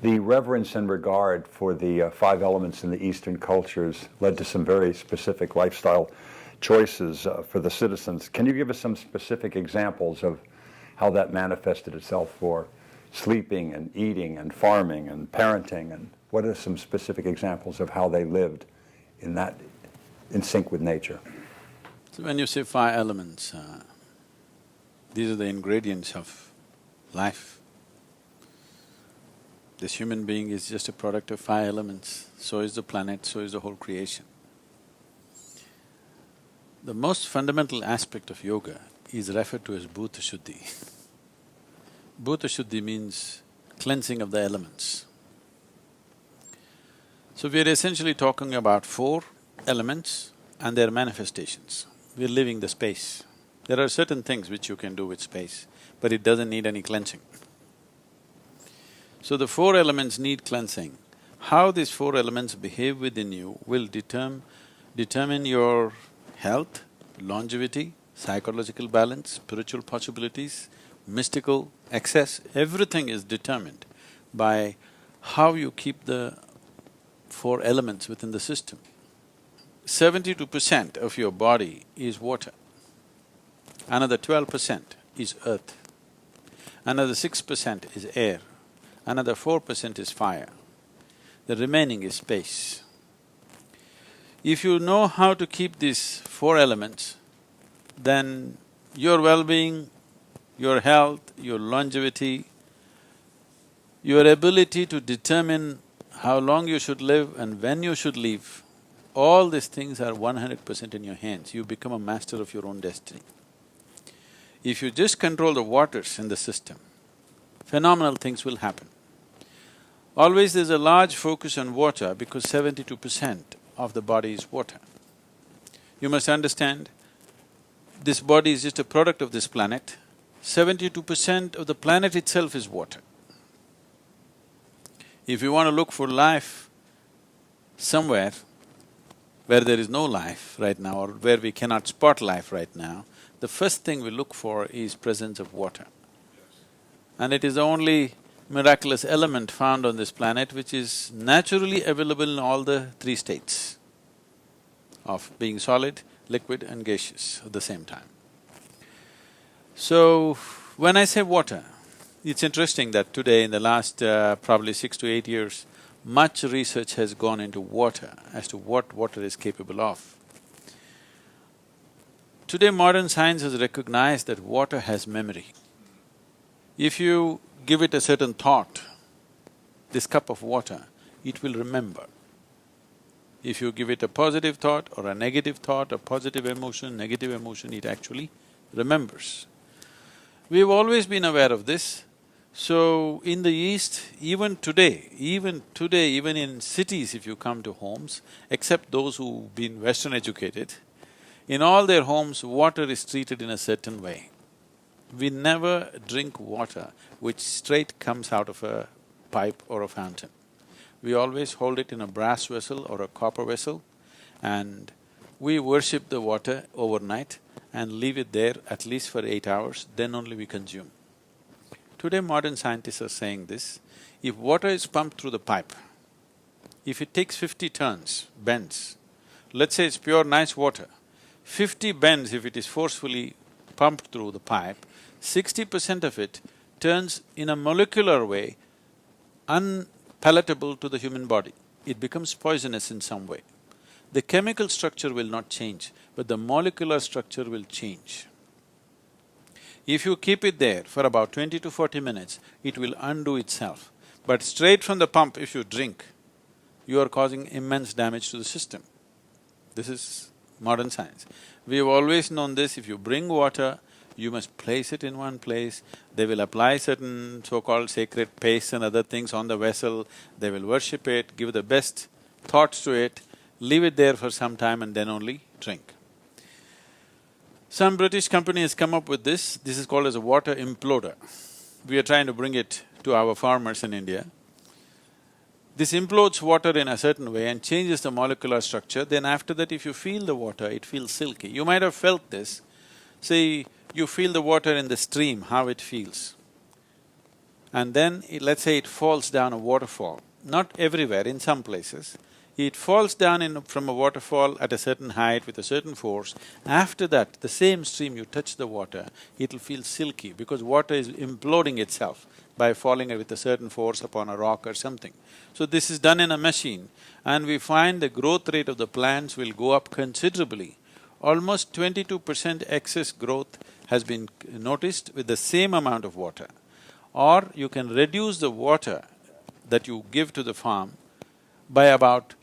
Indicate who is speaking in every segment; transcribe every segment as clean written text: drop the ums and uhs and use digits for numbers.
Speaker 1: The reverence and regard for the five elements in the Eastern cultures led to some very specific lifestyle choices for the citizens. Can you give us some specific examples of how that manifested itself for sleeping and eating and farming and parenting, and what are some specific examples of how they lived in sync with nature?
Speaker 2: So when you say five elements, these are the ingredients of life. This human being is just a product of five elements, so is the planet, so is the whole creation. The most fundamental aspect of yoga is referred to as bhuta shuddhi. Bhuta shuddhi means cleansing of the elements. So we are essentially talking about four elements and their manifestations. We're living the space. There are certain things which you can do with space, but it doesn't need any cleansing. So the four elements need cleansing. How these four elements behave within you will determine your health, longevity, psychological balance, spiritual possibilities, mystical access. Everything is determined by how you keep the four elements within the system. 72% of your body is water, another 12% is earth, another 6% is air, another 4% is fire, the remaining is space. If you know how to keep these four elements, then your well-being, your health, your longevity, your ability to determine how long you should live and when you should leave, all these things are 100% in your hands. You become a master of your own destiny. If you just control the waters in the system, phenomenal things will happen. Always there's a large focus on water because 72% of the body is water. You must understand, this body is just a product of this planet. 72% of the planet itself is water. If you want to look for life somewhere where there is no life right now or where we cannot spot life right now, the first thing we look for is presence of water. And it is the only miraculous element found on this planet which is naturally available in all the three states of being solid, liquid and gaseous at the same time. So, when I say water, it's interesting that today in the last probably 6 to 8 years, much research has gone into water as to what water is capable of. Today modern science has recognized that water has memory. If you give it a certain thought, this cup of water, it will remember. If you give it a positive thought or a negative thought, a positive emotion, negative emotion, it actually remembers. We've always been aware of this. So, in the East, even today, even in cities if you come to homes, except those who've been Western educated, in all their homes, water is treated in a certain way. We never drink water which straight comes out of a pipe or a fountain. We always hold it in a brass vessel or a copper vessel, and we worship the water overnight and leave it there at least for 8 hours, then only we consume. Today modern scientists are saying this, if water is pumped through the pipe, if it takes 50 turns, bends, let's say it's pure nice water, 50 bends if it is forcefully pumped through the pipe, 60% of it turns in a molecular way unpalatable to the human body. It becomes poisonous in some way. The chemical structure will not change, but the molecular structure will change. If you keep it there for about 20 to 40 minutes, it will undo itself. But straight from the pump if you drink, you are causing immense damage to the system. This is modern science. We have always known this, if you bring water, you must place it in one place, they will apply certain so-called sacred paste and other things on the vessel, they will worship it, give the best thoughts to it, leave it there for some time and then only drink. Some British company has come up with this is called as a water imploder. We are trying to bring it to our farmers in India. This implodes water in a certain way and changes the molecular structure, then after that if you feel the water, it feels silky. You might have felt this. See, you feel the water in the stream, how it feels. and then let's say it falls down a waterfall, not everywhere, in some places, it falls down from a waterfall at a certain height with a certain force. After that, the same stream, you touch the water, it'll feel silky because water is imploding itself by falling with a certain force upon a rock or something. So this is done in a machine, and we find the growth rate of the plants will go up considerably. Almost 22% excess growth has been noticed with the same amount of water. Or you can reduce the water that you give to the farm by about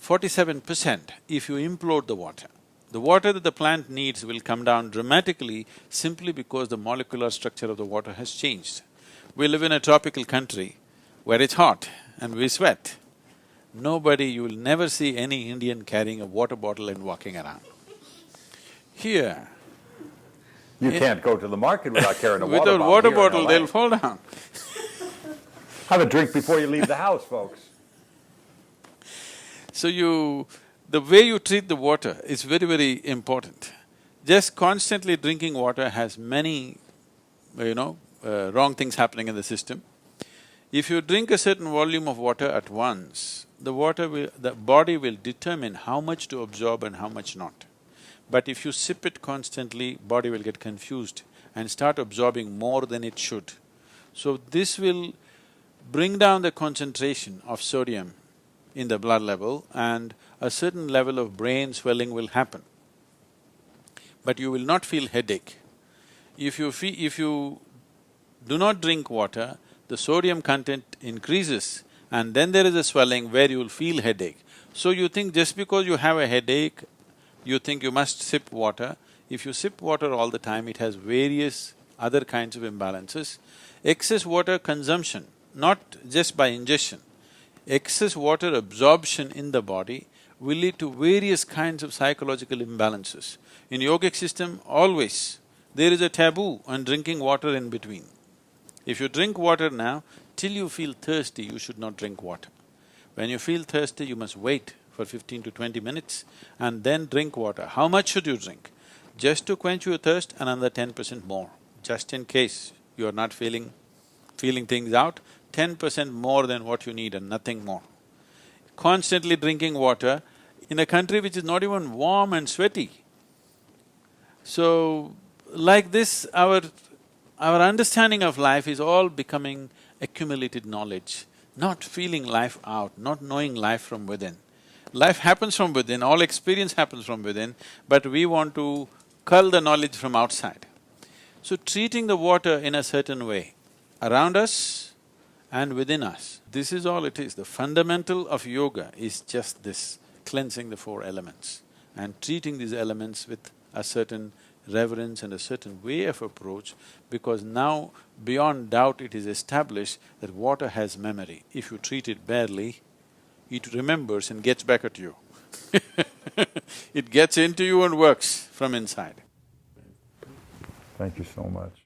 Speaker 2: 47% if you implode the water. The water that the plant needs will come down dramatically simply because the molecular structure of the water has changed. We live in a tropical country where it's hot and we sweat. Nobody, you will never see any Indian carrying a water bottle and walking around. Here,
Speaker 1: You can't go to the market without carrying a water
Speaker 2: without
Speaker 1: bottle.
Speaker 2: water
Speaker 1: here in
Speaker 2: bottle,
Speaker 1: LA.
Speaker 2: they'll fall down.
Speaker 1: Have a drink before you leave the house, folks.
Speaker 2: So the way you treat the water is very, very important. Just constantly drinking water has many, wrong things happening in the system. If you drink a certain volume of water at once, the body will determine how much to absorb and how much not. But if you sip it constantly, body will get confused and start absorbing more than it should. So this will bring down the concentration of sodium in the blood level, and a certain level of brain swelling will happen. But you will not feel headache. If you do not drink water, the sodium content increases and then there is a swelling where you will feel headache. So you think just because you have a headache, you think you must sip water. If you sip water all the time, it has various other kinds of imbalances. Excess water consumption, not just by ingestion, excess water absorption in the body will lead to various kinds of psychological imbalances. In yogic system, always there is a taboo on drinking water in between. If you drink water now, till you feel thirsty, you should not drink water. When you feel thirsty, you must wait for 15 to 20 minutes and then drink water. How much should you drink? Just to quench your thirst, another 10% more. Just in case you are not feeling things out, 10% more than what you need and nothing more. Constantly drinking water in a country which is not even warm and sweaty. So, like this, our understanding of life is all becoming accumulated knowledge, not feeling life out, not knowing life from within. Life happens from within, all experience happens from within, but we want to cull the knowledge from outside. So treating the water in a certain way, around us and within us, this is all it is. The fundamental of yoga is just this, cleansing the four elements and treating these elements with a certain reverence and a certain way of approach, because now beyond doubt it is established that water has memory. If you treat it badly, it remembers and gets back at you. It gets into you and works from inside.
Speaker 1: Thank you so much.